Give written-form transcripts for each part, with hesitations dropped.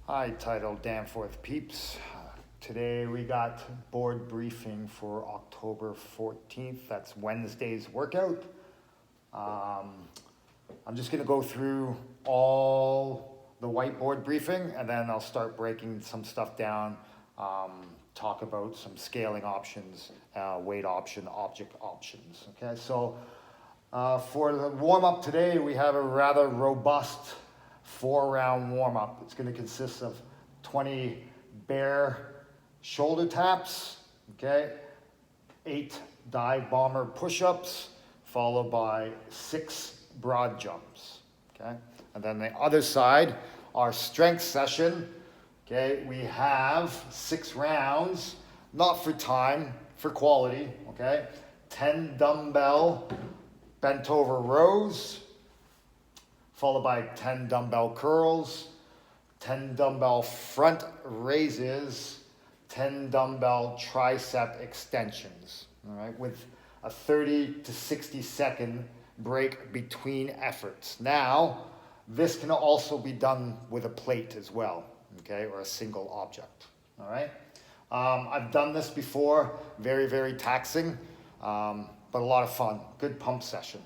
Hi, Tidal Danforth peeps. Today we got board briefing for October 14th. That's Wednesday's workout. I'm just going to go through all the whiteboard briefing and then I'll start breaking some stuff down, talk about some scaling options, weight option, object options. Okay, so for the warm-up today, we have a rather robust 4-round warm-up. It's going to consist of 20 bare shoulder taps, okay, 8 dive bomber push-ups, followed by 6 broad jumps, okay? And then the other side, our strength session, okay, we have 6 rounds, not for time, for quality, okay? 10 dumbbell bent over rows, followed by 10 dumbbell curls, 10 dumbbell front raises, 10 dumbbell tricep extensions, all right, with a 30 to 60 second break between efforts. Now, this can also be done with a plate as well, okay, or a single object, all right? I've done this before, very, very taxing, but a lot of fun, good pump session,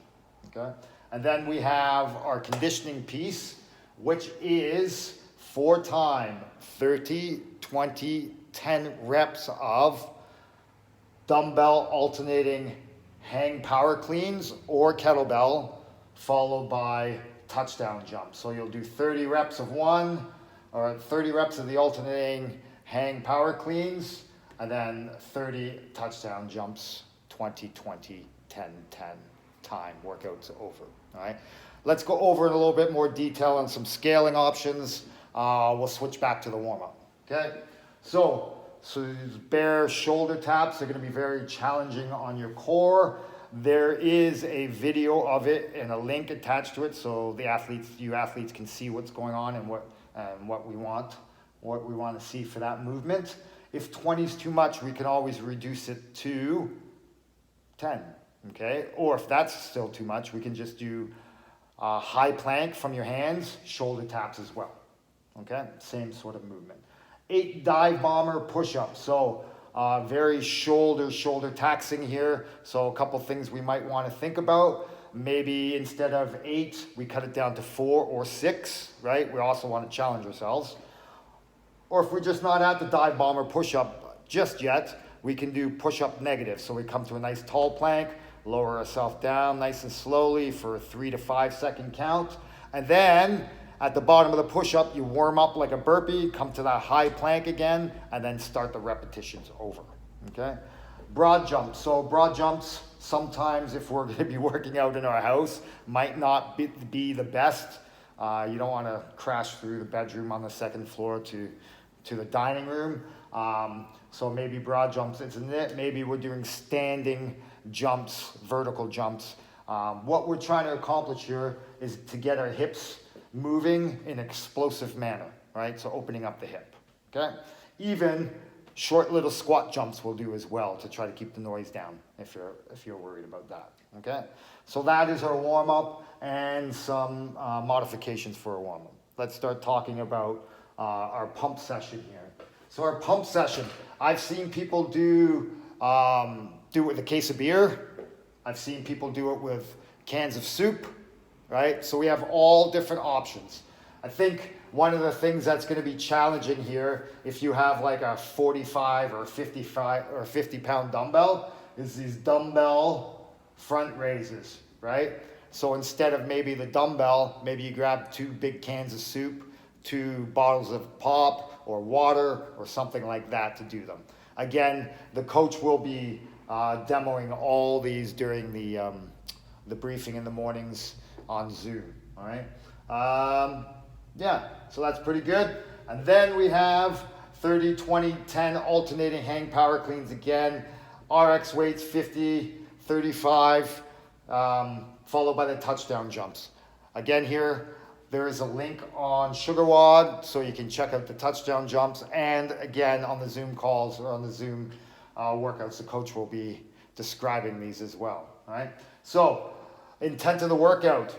okay? And then we have our conditioning piece, which is 4 times 30, 20, 10 reps of dumbbell alternating hang power cleans or kettlebell, followed by touchdown jumps. So you'll do 30 reps of one, or 30 reps of the alternating hang power cleans, and then 30 touchdown jumps, 20, 20, 10, 10. Time workouts over. All right, let's go over in a little bit more detail on some scaling options. We'll switch back to the warm-up. Okay, so these bare shoulder taps are going to be very challenging on your core. There is a video of it and a link attached to it, so you athletes can see what's going on and what we want to see for that movement. If 20 is too much, we can always reduce it to 10. Okay, or if that's still too much, we can just do high plank from your hands, shoulder taps as well. Okay, same sort of movement. 8 dive bomber push-ups. So very shoulder taxing here. So a couple things we might want to think about. Maybe instead of 8, we cut it down to 4 or 6, right? We also want to challenge ourselves. Or if we're just not at the dive bomber push-up just yet, we can do push-up negative. So we come to a nice tall plank, lower ourselves down nice and slowly for a 3 to 5 second count. And then at the bottom of the push-up, you warm up like a burpee, come to that high plank again, and then start the repetitions over, okay? Broad jumps. So broad jumps, sometimes if we're gonna be working out in our house, might not be the best. You don't wanna crash through the bedroom on the 2nd floor to the dining room. So maybe broad jumps isn't it. Maybe we're doing standing jumps, vertical jumps. What we're trying to accomplish here is to get our hips moving in an explosive manner, right? So opening up the hip, okay? Even short little squat jumps will do as well to try to keep the noise down if you're worried about that, okay? So that is our warm-up and some modifications for a warm-up. Let's start talking about our pump session here. So our pump session, I've seen people do it with a case of beer. I've seen people do it with cans of soup, right? So we have all different options. I think one of the things that's going to be challenging here, if you have like a 45 or 55 or 50 pound dumbbell, is these dumbbell front raises, right? So instead of maybe the dumbbell, maybe you grab 2 big cans of soup, 2 bottles of pop or water or something like that to do them. Again, the coach will be demoing all these during the briefing in the mornings on Zoom, all right? Yeah, so that's pretty good. And then we have 30, 20, 10 alternating hang power cleans again. RX weights 50, 35, followed by the touchdown jumps. Again here, there is a link on SugarWOD, so you can check out the touchdown jumps. And again, on the Zoom calls or on the Zoom workouts, the coach will be describing these as well, all right? So, intent of the workout,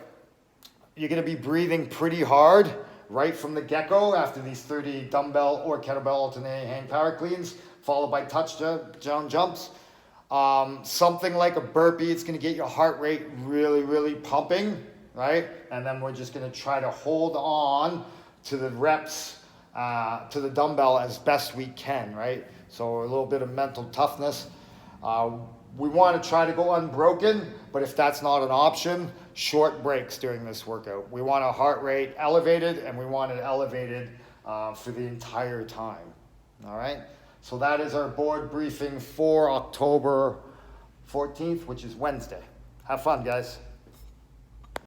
you're gonna be breathing pretty hard, right from the get-go after these 30 dumbbell or kettlebell alternating hang power cleans, followed by touchdown jumps. Something like a burpee, it's gonna get your heart rate really, really pumping, right? And then we're just gonna try to hold on to the reps, to the dumbbell as best we can, right? So a little bit of mental toughness. We want to try to go unbroken, but if that's not an option, short breaks during this workout. We want our heart rate elevated, and we want it elevated for the entire time. All right? So that is our board briefing for October 14th, which is Wednesday. Have fun, guys.